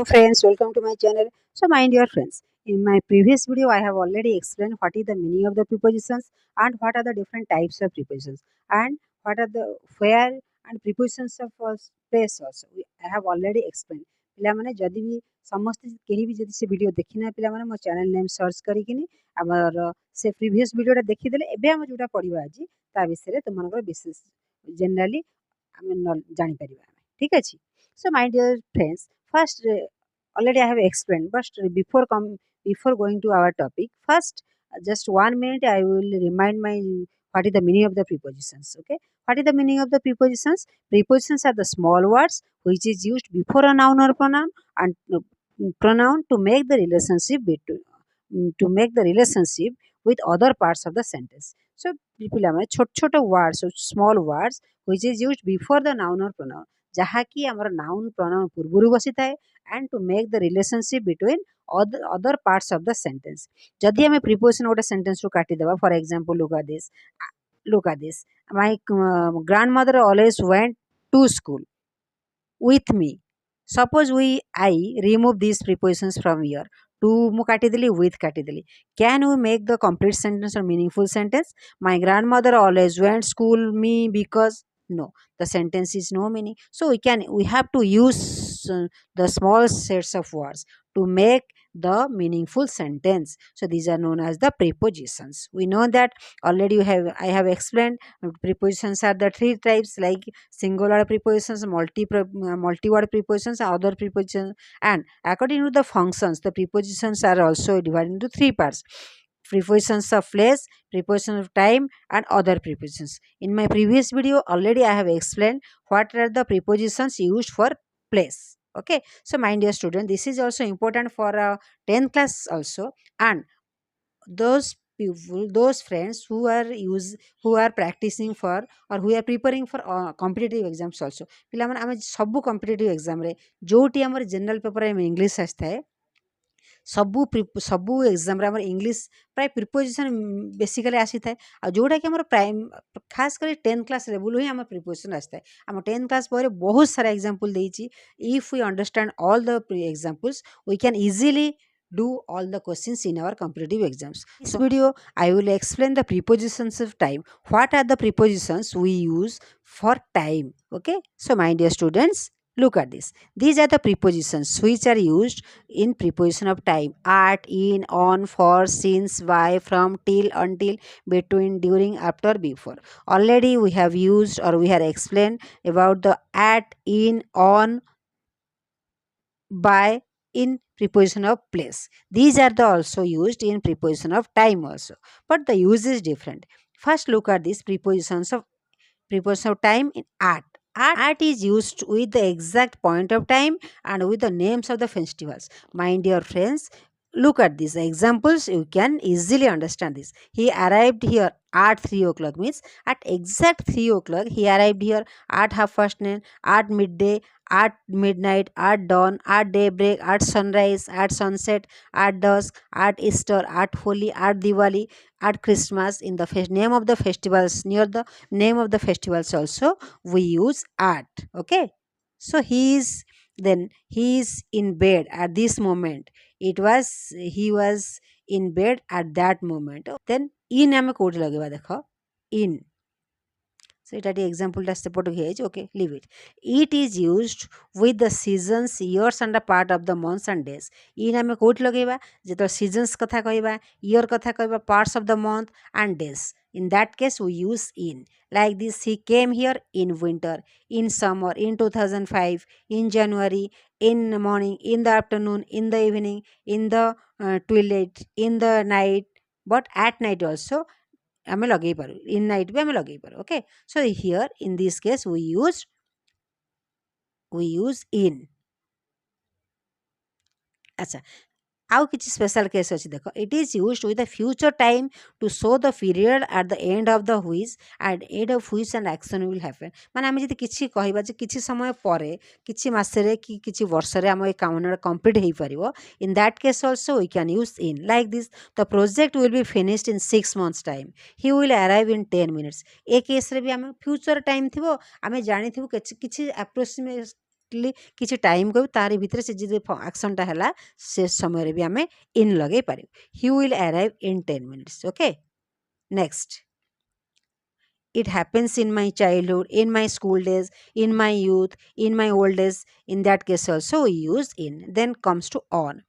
friends, welcome to my channel. So my dear friends, in my previous video I have already explained what is the meaning of the prepositions and what are the different types of prepositions and what are the where and prepositions of place also. I have already explained. ପିଲାମାନେ ଯଦି ବି ସମସ୍ତେ କେହି ବି ଯଦି ସେ video ଦେଖିନା ପିଲାମାନେ ମୋ channel name search କରିକିନି ଆମର ସେ ପ୍ରିଭିୟସ୍ ଭିଡ଼ିଓଟା ଦେଖିଦେଲେ ଏବେ ଆମେ ଯେଉଁଟା ପଢ଼ିବା ଆଜି ତା ବିଷୟରେ ତୁମମାନଙ୍କର ବିଶେଷ ଜେନେରାଲି ଆମେ ଜାଣିପାରିବା ଆମେ ଠିକ୍ ଅଛି. So my dear friends, first already I have explained, but before going to our topic, first just 1 minute I will remind my what is the meaning of the prepositions. Okay, what is the meaning of the prepositions? Prepositions are the small words which is used before a noun or pronoun and pronoun to make the relationship between with other parts of the sentence. So ପିଲାମାନେ ଛୋଟ ଛୋଟ words small words which is used before the noun or pronoun ଯାହାକି ଆମର noun pronoun ପୂର୍ବରୁ ବସିଥାଏ and to make the relationship between other parts of the sentence. ଯଦି ଆମେ preposition ଗୋଟେ sentence ରୁ କାଟିଦେବା, for example look at this, my grandmother always went to school with me. Suppose I remove these prepositions from here. To mu katideli, with katideli. Can we make the complete sentence or meaningful sentence? My grandmother always went school me because no, the sentence is no meaning. So we have to use the small sets of words to make the meaningful sentence. So these are known as the prepositions. We know that already I have explained. Prepositions are the three types, like singular prepositions, multi-word prepositions, other prepositions, and according to the functions, the prepositions are also divided into three parts: prepositions of place, prepositions of time, and other prepositions. In my previous video, already I have explained what are the prepositions used for place. Okay, so my dear student, this is also important for 10th class also, and those people, those friends who are practicing for or who are preparing for competitive exams also. ପିଲାମାନେ ଆମେ ସବୁ competitive exam ରେ ଯୋଉଠି ଆମର general paper ରେ English ଆସିଥାଏ, ସବୁ exam ରେ ଆମର English ପ୍ରାୟ preposition ବେସିକାଲି ଆସିଥାଏ, ଆଉ ଯୋଉଟା କି ଆମର ଖାସ କରି 10th class level ହିଁ ଆମର preposition ଆସିଥାଏ. ଆମ 10th class ପରେ ବହୁତ ସାରା example ଦେଇଛି. If we understand all the examples, we can easily do all the questions in our competitive exams. In this video, I will explain the prepositions of time. What are the prepositions we use for time? Okay, so my dear students, look at this. These are the prepositions which are used in preposition of time: at, in, on, for, since, by, from, till, until, between, during, after, before. Already we have used or we have explained about the at, in, on, by, in preposition of place. These are also used in preposition of time also, but the use is different. First, look at these preposition of time in at. At is used with the exact point of time and with the names of the festivals. My dear friends, look at these examples. You can easily understand this. He arrived here at 3 o'clock means at exact 3 o'clock he arrived here. At 9:30, at midday, at midnight, at dawn, at daybreak, at sunrise, at sunset, at dusk, at Easter, at Holi, at Diwali, at Christmas. In the name of the festivals, near the name of the festivals also we use at. Okay, so he is in bed at this moment. He was in bed at that moment. Then in ame कोड लगेबा देखो in. So it is example that support here. Okay, leave it. It is used with the seasons, years and a part of the months and days. In ame कोड लगेबा जेतो seasons कथा कहबा, year कथा कहबा, parts of the month and days. In that case we use in. Like this, he came here in winter, in summer, in 2005, in January, in the morning, in the afternoon, in the evening, in the twilight, in the night, but at night also ଆମେ ଲଗେଇ ପାରୁ, in night ବି ଆମେ ଲଗେଇ ପାରୁ. Okay, so here in this case we use in. ଆଚ୍ଛା, ଆଉ କିଛି special case ଅଛି ଦେଖ. ଇଟ୍ is used with the future time to so the period at the end of the which and action will happen. ମାନେ ଆମେ ଯଦି କିଛି କହିବା ଯେ କିଛି ସମୟ ପରେ, କିଛି ମାସରେ କି କିଛି ବର୍ଷରେ ଆମ ଏ କାମଟା କମ୍ପ୍ଲିଟ୍ ହେଇପାରିବ, in that case also we can use in. Like this, the project will be finished in 6 months time, he will arrive in 10 minutes. ଏ କେସ୍ରେ ବି ଆମେ ଫ୍ୟୁଚର ଟାଇମ୍ ଥିବ, ଆମେ ଜାଣିଥିବୁ କିଛି एक्जाक्टली किसी टाइम कहू तारी भितर से जे एक्शनटा है से समय भी आम इन लगे पार. He will arrive in 10 minutes. Okay next it happens in my childhood, in my school days, in my youth, in my old days. In that case also we use in. Then comes to on.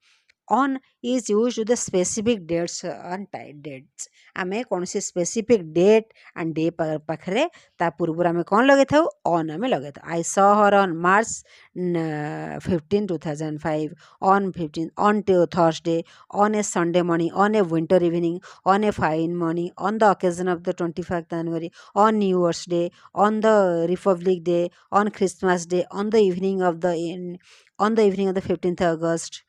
On is used with the specific dates and dates. आमे कौन सी specific date and day पाखरे ता पूर्व आमे कौन लगे था on आमे लगे था. I saw her on March 15 2005 on 15 on Thursday, on a Sunday morning, on a winter evening, on a fine morning, on the occasion of the 25th January, on New Year's Day, on the Republic Day, on Christmas Day, on the evening of the on the evening of the 15th August,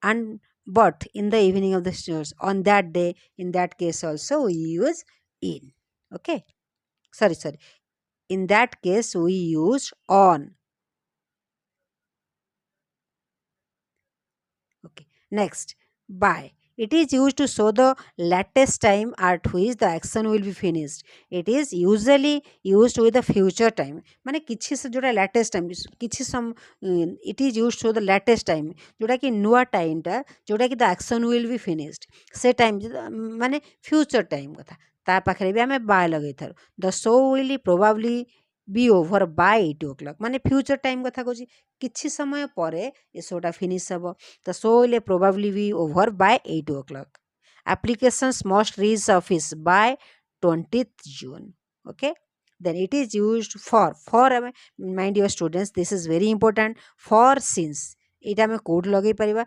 and but in the evening of the stars on that day. In that case also we use in. Okay, sorry, in that case we use on. Okay, next by. It is used to show the latest time at which the action will be finished. It is usually used with the future time. माने किछि से जोड़ा latest time किछि सम it is used to the latest time जोड़ा कि नुआ time टा जोड़ा कि the action will be finished से टाइम माने future time कथा ता पाखरे भी हमें by लगे थर. The show will probably be over by 8 o'clock. माने future time कथा कहछि किछि समय परे ए शोटा फिनिश हबो. The show will probably be over by 8 o'clock. Applications must reach office by 20th June. Okay. Then it is used for mind your students, this is very important. For since ଏଇଟା ଆମେ କୋଉଠି ଲଗେଇ ପାରିବା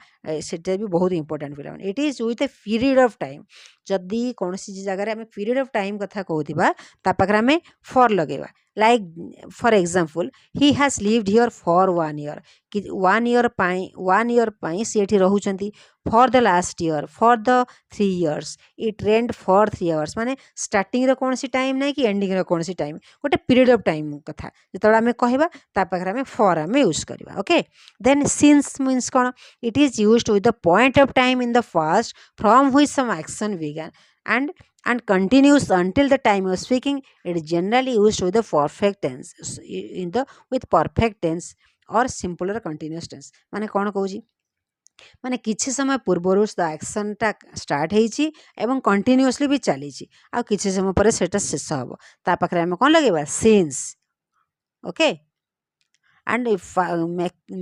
ସେଟା ବି ବହୁତ important ପିଲାମାନେ. It is with a period of time. ଯଦି କୌଣସି ଜାଗାରେ ଆମେ ପିରିୟଡ଼ ଅଫ୍ ଟାଇମ୍ କଥା କହୁଥିବା ତା ପାଖରେ ଆମେ ଫର୍ ଲଗେଇବା. Like for example he has lived here for 1 year. କି 1 year ପାଇଁ ସେ ଏଠି ରହୁଛନ୍ତି. For the last year, for the 3 years, it rained for 3 hours. ମାନେ ଷ୍ଟାର୍ଟିଂର କୌଣସି ଟାଇମ୍ ନାହିଁ କି ଏଣ୍ଡିଂର କୌଣସି ଟାଇମ୍, ଗୋଟେ ପିରିୟଡ଼ ଅଫ୍ ଟାଇମ୍ କଥା ଯେତେବେଳେ ଆମେ କହିବା ତା ପାଖରେ ଆମେ ଫର୍ ଆମେ ୟୁଜ୍ କରିବା. ଓକେ, ଦେନ୍ ସିନ୍ସ ମିନ୍ସ କ'ଣ? It is used with the point of time in the past from which some action began and continues until the time of speaking. It is generally used with the perfect tense, in the with perfect tense or simpler continuous tense. माने कौन कहूँ माने किछि समय पूर्वरु एक्शनटा start होइछि एवं continuously भी चली आ किछि समय पर सेटा शेष हबो ता पाखरे हम कोन लगेबा since. Okay, and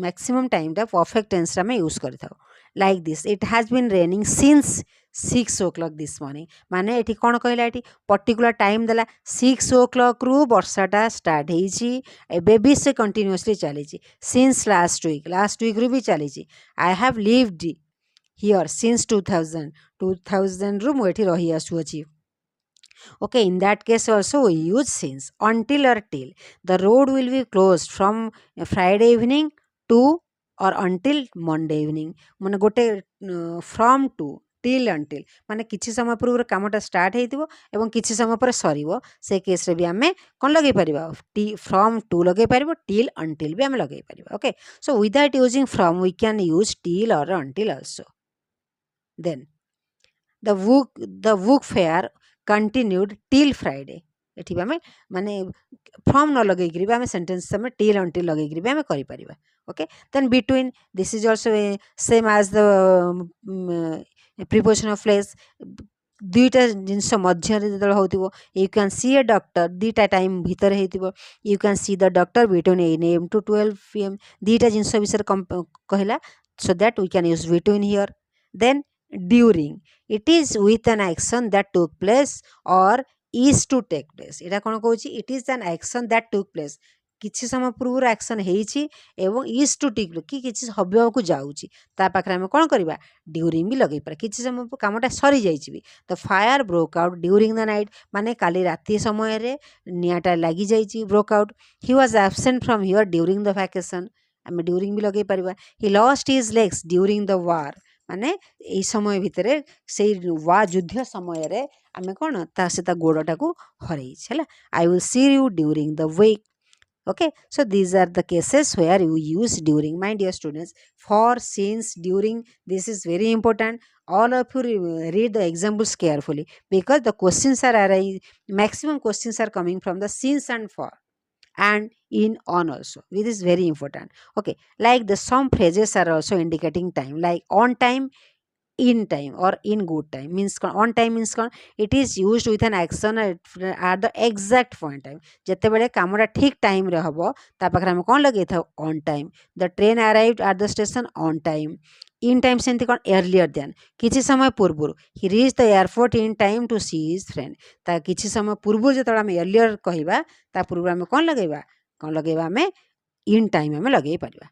maximum time टा परफेक्ट टेंस रा में यूज करथाउ. Like this it has been raining since 6 o'clock this morning. माने एठी कोन कहला एठी पर्टिकुलर टाइम देला 6 o'clock रु वर्षाटा स्टार्ट होइछि एबे भी से कंटिन्यूअसली चली सिंस लास्ट वीक रु भी चली. I have lived here since 2000 रु मु एठी रही आसुअछि. Okay, in that case also we use since. Until or till. The road will be closed from Friday evening to or until Monday evening. माने गोटे from to till until माने किछि समय पूर्व कामटा स्टार्ट हेतिबो एवं किछि समय पर सरीबो से केस रे भी हमें कोन लगे परिबा from to लगे परिबो till until भी हमें लगे परिबा. Okay, so without using from we can use till or until also. Then the book fair continued till Friday. एठी आमे माने फ्रॉम न लगे भी आमे सेंटेंस में till until लगे भी आमे करि परिबा. Okay, then between this is also same as the preposition of place. दुईटा जिनस मध्य जो होतिबो you can see a doctor दुईटा टाइम भीतर हेतिबो. You can see the doctor between 8 AM to 12 PM. दुईटा जिनस विषय कहला so that we can use between here. Then during, it is with an action that took place or is to take place. Etah cone कहूची it is an action that took place. किछि समय पूर्व action हेइछि एवं is to take कि किछि हबिया को जाउची ता पाखरे हम कोन करबा ड्यूरिंग भी लगै पर किछि समय कामटा सरी जाइछि भी. The fire broke out during the night माने काली राति समय रे नियाटा लागि जाइछि broke out. He was absent from here during the vacation हम ड्यूरिंग भी लगै परबा. He lost his legs during the war माने एई समय भितरे से वा युद्ध समय रे आमे कोन ता से ता गोडटा को हरई छला. I will see you during the week. Okay, so these are the cases where you use during. My dear students, for, since, during, this is very important. All of you read the examples carefully because the questions are maximum questions are coming from the since and for. and in on also. This is very important. Okay, like the some phrases are also indicating time, like on time, in time, or in good time means on time means it is used with an action at the exact point time. ଯେତେବେଳେ କାମଟା ଠିକ time ରେ ହବ ତା ପାଖରେ ଆମେ କ'ଣ ଲଗେଇଥାଉ on time. The train arrived at the station on time. In time ସେମିତି କ'ଣ earlier than, କିଛି ସମୟ ପୂର୍ବରୁ, he reached the airport in time to see his friend. ତା କିଛି ସମୟ ପୂର୍ବରୁ ଯେତେବେଳେ ଆମେ earlier କହିବା ତା ପୂର୍ବରୁ ଆମେ କ'ଣ ଲଗେଇବା ଆମେ in time ଆମେ ଲଗେଇ ପାରିବା.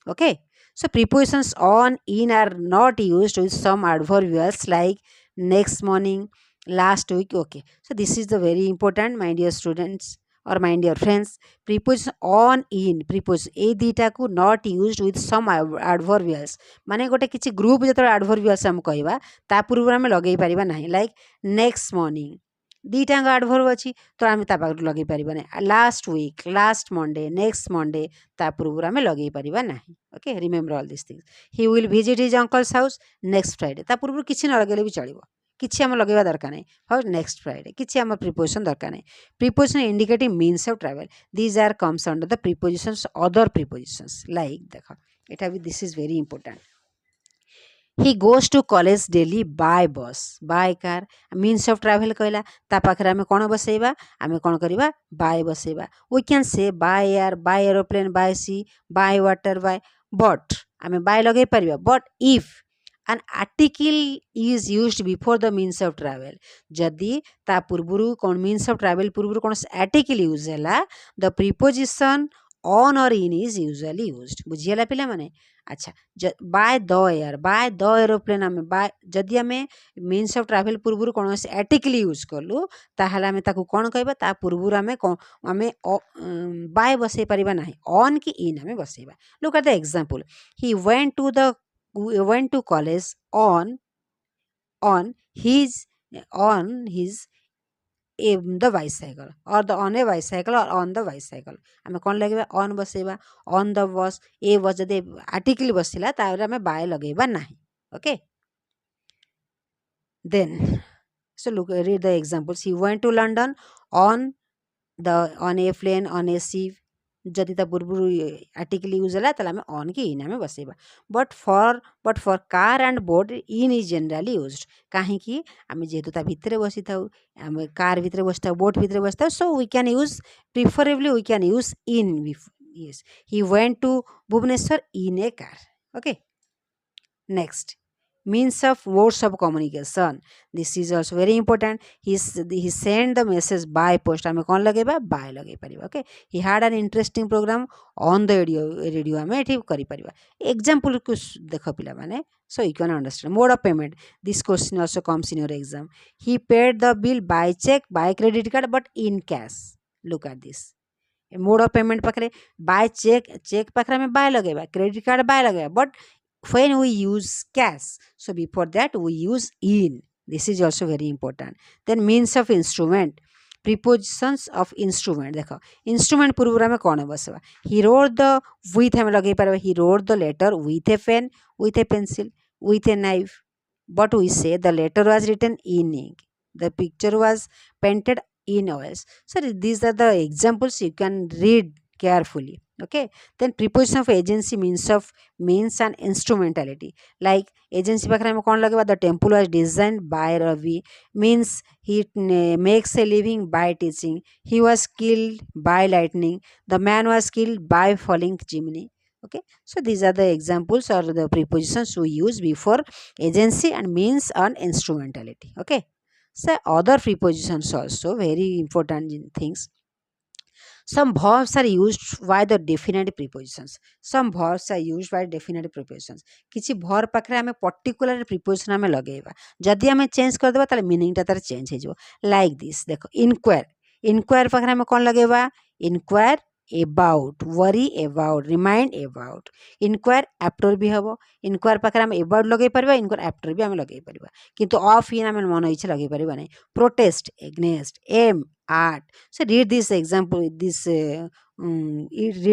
Okay, so prepositions on, in are not used with some adverbials like next morning, last week. Okay, so this is the very important, my dear students or my dear friends. Preposition on, in, preposition ए दीटा को not used with some adverbials माने गोटे किछि group जतरा adverbials हम कहबा ता पूर्व हम लगेई परिबा नाही, like next morning दीटांग adverb अछि तो आम ता पाखर लगेई परिबा नाही. Last week, last Monday, next Monday ता पूर्व आम लगेई परिबा नाही. Okay, remember all this things. He will visit his uncle's house next Friday ता पूर्व किछि न लगेले भी चलिबो, किछि आम लगेबा दरकार नाही. हाउस नेक्स्ट फ्राइडे किछि आम प्रिपोजिशन दरकार नाही. Preposition indicating means of travel, these are comes under the prepositions other prepositions. Like देखो एटा भी this is very important. he goes to college daily by bus, by car, means of travel कहला ता पाखरे आमे कोन बसेबा, आमे कोन करिबा by बसेबा. we can say by air, by aeroplane, by sea, by water, by, but आमे by लगे परिबा. but if an article is used before the means of travel, जदि ता पूर्वरु कोन means of travel पूर्वरु कोन article यूज हैला, the preposition on or in is usually used. बुझियला पिला माने. अच्छा, by the air, by the aeroplane आमे बाय जदि आमे मीन्स ऑफ ट्रैवल पूर्वरु कोनोसी आर्टिकल यूज करलु ताहाले आमे ताकू कोन कहबा, ता पूर्वरु आमे आमे बाय बसै परिबा नाही, ऑन की इन आमे बसैबा. Look at the example. He went to college on his the bicycle, or the on a bicycle, or on the bicycle. आमे कोन लगेबा on बसेबा. on the bus, ए बस जदि आर्टिकल बसिला तारे आमे बाय लगेबा नाही. okay, then so look, read the examples. He went to London on a plane, on a ship. जदि ता पूर्वरु article use होला ताले आमे on की in आमे बसेबा. but for car and boat in is generally used. काहे कि आमे जेतु ता भितरे बसी थाउ, आमे कार भितरे बसता, बोट भितरे बसता, so we can use, preferably we can use in. yes, he went to Bhubaneswar in a car. okay, next, means of modes of communication. This is also very important. He sent the message by post. आमे कोन लगेबा by लगे परिबा. okay, he had an interesting program on the radio आमे एठी करि परिबा. example को देखो पिला माने, so you can understand. mode of payment, this question also comes in your exam. He paid the bill by check, by credit card, but in cash. look at this. mode of payment पाखरे by check पाखरे आमे by लगेबा, credit card by लगेबा, but when we use cash, so before that we use in. this is also very important. then means of instrument, prepositions of instrument. देखो instrument पूर्व में कौन बसवा. he wrote the, with हम लगे पर, he wrote the letter with a pen, with a pencil, with a knife, but we say the letter was written in ink, the picture was painted in oils. so these are the examples, you can read carefully. okay, then preposition of agency, means and instrumentality. like agency पाखरे हम कौन लगेबा, the temple was designed by Ravi, means he makes a living by teaching. he was killed by lightning, the man was killed by falling chimney. okay, so these are the examples or the prepositions we use before agency and means and instrumentality. okay, so other prepositions also very important things. Some verbs are used by the definite prepositions. Some verbs are used by definite prepositions. किछि verb पाखरे हमें particular preposition हमें लगेबा. जदि हमें change कर देबा ताले meaning ता तार चेंज हो जिवो. like this देखो inquire पाखरे हमें कोन लगेबा, inquire about, worry about, remind about. inquire after भी हबो. inquire पाखरे हम about लगे परबा, inquire after भी हम लगे परबा, किंतु of इन हम मन इच्छा लगे परबा नै. protest, against, aim at. so read this example, read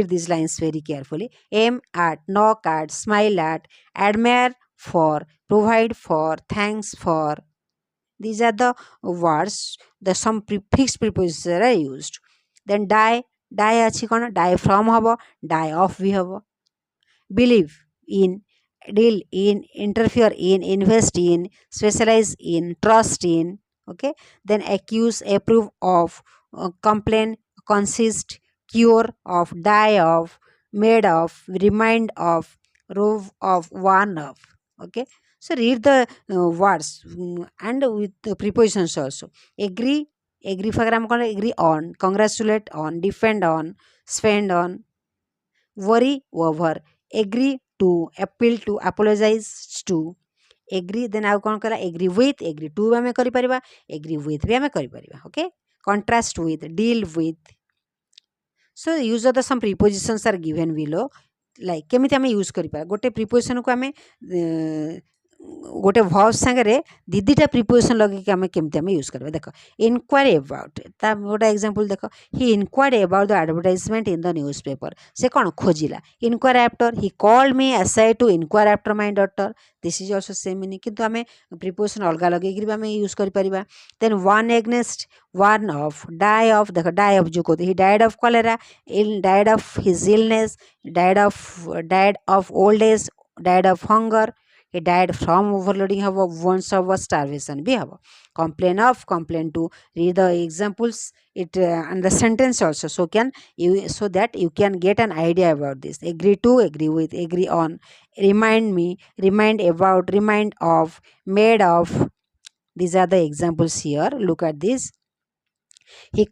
these lines very carefully. aim at, knock at, smile at, admire for, provide for, thanks for. these are the words, the some fixed prepositions are used. then die, died अच्छी कौन died from हम died of भी हम believe in deal in interfere in invest in specialize in trust in okay then accuse approve of complain consist cure of die of made of remind of rove of one of okay so read the words and with the prepositions also agree agree for grammar agree on congratulate on defend on spend on worry over agree to appeal to apologize to agree then ଆଉ କ'ଣ କଲା agree with agree to ବି ଆମେ କରିପାରିବା agree with ବି ଆମେ କରିପାରିବା okay contrast with deal with so use of the some prepositions are given below like କେମିତି ଆମେ use କରିପାରିବା ଗୋଟେ ପ୍ରିପୋଜିସନକୁ ଆମେ ଗୋଟେ ଭର୍ବ ସାଙ୍ଗରେ ଦି ଦିଟା ପ୍ରିପୋଜିସନ ଲଗେଇକି ଆମେ କେମିତି ଆମେ ୟୁଜ୍ କରିବା ଦେଖ ଇନକ୍ୱାରି ଏବାଉଟ୍ ତା ଗୋଟେ ଏକ୍ସାମ୍ପଲ୍ ଦେଖ he inquiry about the advertisement in the newspaper ସେ କ'ଣ ଖୋଜିଲା inquiry after he called me aside to inquiry after my daughter this is also same meaning କିନ୍ତୁ ଆମେ ପ୍ରିପୋଜିସନ ଅଲଗା ଲଗେଇକିରି ବି ଆମେ ୟୁଜ୍ କରିପାରିବା then one against one of die of ଦେଖ ଡାଏ ଅଫ୍ ଯେଉଁ କହୁଥିଲେ he died of cholera died of his illness died of old age died of hunger he died from overloading haba once of starvation bhi haba complain to read the examples it and the sentence also so can you so that you can get an idea about this agree to agree with agree on remind me remind about remind of made of these are the examples here look at this he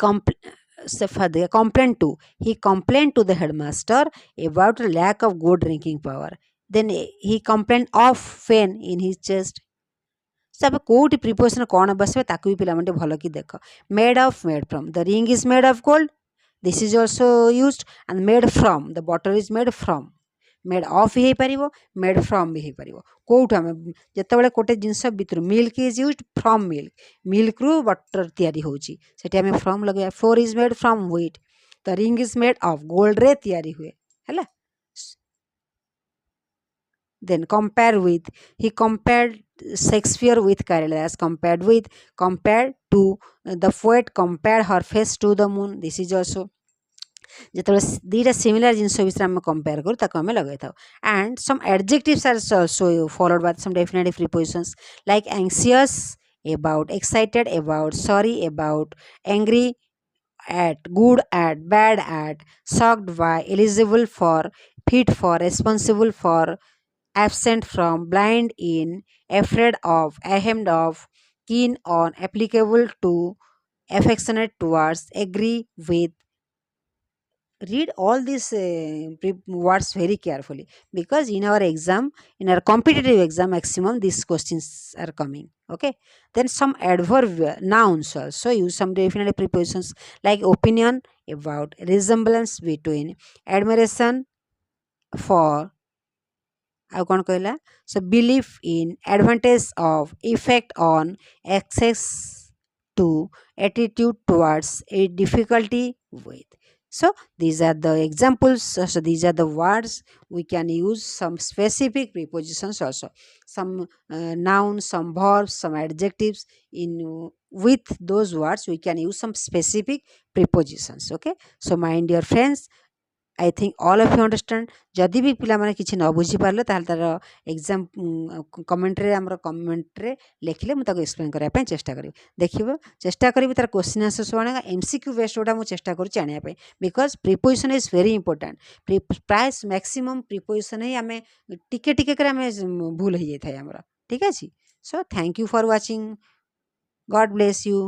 complained to he complained to the headmaster about lack of good drinking power then he complained of pain in his chest सब कोटी preposition कौन बसवे ताकू भी पिलामंटे भलो की देखो made of made from the ring is made of gold this is also used and made from the butter is made from made of ही पारिबो मेड फ्रॉम भी पारिबो कोउठ हम जेतेबेले कोटे जिंस भितर milk is used from milk रु बटर तयारी होची सेठी हमें फ्रॉम लगे flour is made from wheat the ring is made of gold रे तयारी हुए हैला then compare with he compared Shakespeare with Kalidas compared to the poet compared her face to the moon this is also ଯେତେବେଳେ ଦୁଇଟା similar ଜିନିଷ ବିଷୟରେ ଆମେ compare କରୁ ତାକୁ ଆମେ ଲଗାଇଥାଉ and some adjectives are also followed by some definitive prepositions like anxious about excited about sorry about angry at good at bad at shocked by eligible for fit for responsible for absent from blind in afraid of ashamed of keen on applicable to affectionate towards agree with read all these words very carefully because in our exam in our competitive exam maximum these questions are coming okay then some adverb nouns also use some definite prepositions like opinion about resemblance between admiration for ଆଉ କ'ଣ କହିଲା so belief in advantage of effect on access to attitude towards a difficulty with so these are the examples so these are the words we can use some specific prepositions also some nouns some verbs some adjectives in with those words we can use some specific prepositions okay so my dear friends I think all of you understand जदि भी पिला माने किछि न बुझी पारले ताल तार exam कमेंटरे हमर कमेंटरे लिखले मु ताको एक्सप्लेन करिया पे चेष्टा करी देखिबो चेष्टा करी तार क्वेश्चन आंसर सुनेगा एमसीक्यू बेस्ड ओटा मु चेष्टा करू जानिया पे because preposition is very important price maximum preposition ही हमें टिके टिके करे हमें भूल हो जाय थाय हमरा ठीक अछि so thank you for watching God bless you.